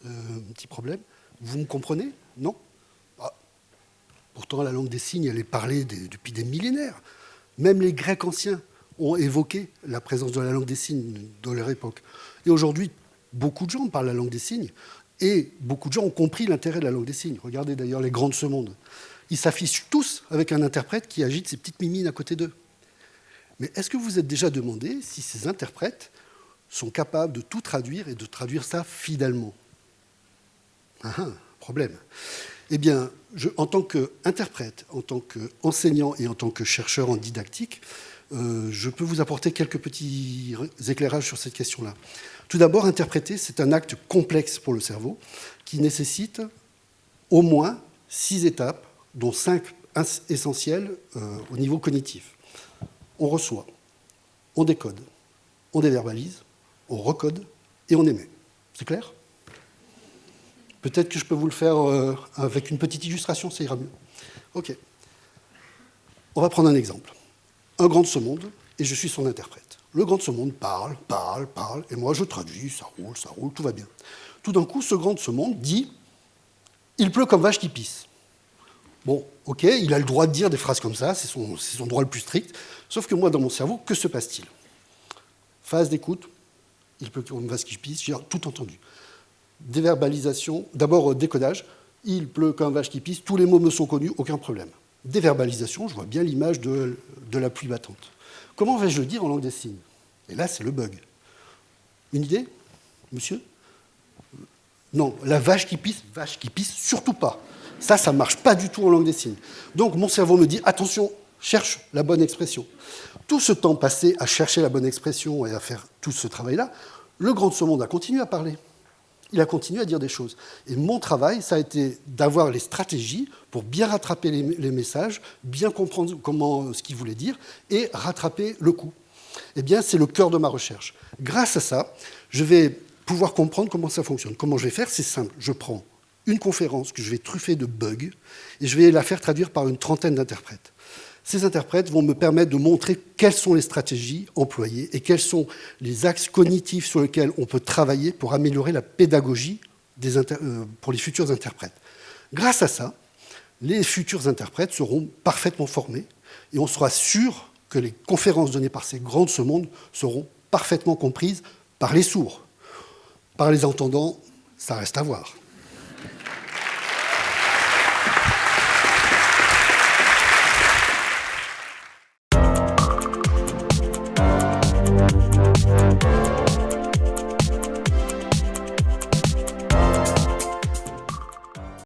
Un petit problème. Vous me comprenez? Non? Ah. Pourtant, la langue des signes, elle est parlée depuis des millénaires. Même les Grecs anciens ont évoqué la présence de la langue des signes dans leur époque. Et aujourd'hui, beaucoup de gens parlent la langue des signes, et beaucoup de gens ont compris l'intérêt de la langue des signes. Regardez d'ailleurs les grands de ce monde. Ils s'affichent tous avec un interprète qui agite ses petites mimines à côté d'eux. Mais est-ce que vous vous êtes déjà demandé si ces interprètes sont capables de tout traduire et de traduire ça fidèlement? Problème. Eh bien, en tant qu'interprète, en tant qu'enseignant et en tant que chercheur en didactique, je peux vous apporter quelques petits éclairages sur cette question-là. Tout d'abord, interpréter, c'est un acte complexe pour le cerveau qui nécessite au moins 6 étapes, dont 5 essentielles au niveau cognitif. On reçoit, on décode, on déverbalise, on recode et on émet. C'est clair ? Peut-être que je peux vous le faire avec une petite illustration, ça ira mieux. OK. On va prendre un exemple. Un grand de ce monde, et je suis son interprète. Le grand de ce monde parle, et moi je traduis, ça roule, tout va bien. Tout d'un coup, ce grand de ce monde dit « Il pleut comme vache qui pisse ». Bon, OK, il a le droit de dire des phrases comme ça, c'est son droit le plus strict, sauf que moi, dans mon cerveau, que se passe-t-il? Phase d'écoute, il pleut comme vache qui pisse, j'ai tout entendu. Déverbalisation, d'abord décodage, il pleut comme vache qui pisse, tous les mots me sont connus, aucun problème. Déverbalisation, je vois bien l'image de la pluie battante. Comment vais-je le dire en langue des signes? Et là, c'est le bug. Une idée, monsieur? Non, la vache qui pisse, surtout pas. Ça ne marche pas du tout en langue des signes. Donc mon cerveau me dit, attention, cherche la bonne expression. Tout ce temps passé à chercher la bonne expression et à faire tout ce travail-là, le grand de ce monde a continué à parler. Il a continué à dire des choses. Et mon travail, ça a été d'avoir les stratégies pour bien rattraper les messages, bien comprendre ce qu'il voulait dire et rattraper le coup. Eh bien, c'est le cœur de ma recherche. Grâce à ça, je vais pouvoir comprendre comment ça fonctionne. Comment je vais faire? C'est simple. Je prends une conférence que je vais truffer de bugs et je vais la faire traduire par une trentaine d'interprètes. Ces interprètes vont me permettre de montrer quelles sont les stratégies employées et quels sont les axes cognitifs sur lesquels on peut travailler pour améliorer la pédagogie pour les futurs interprètes. Grâce à ça, les futurs interprètes seront parfaitement formés et on sera sûr que les conférences données par ces grands de ce monde seront parfaitement comprises par les sourds. Par les entendants, ça reste à voir.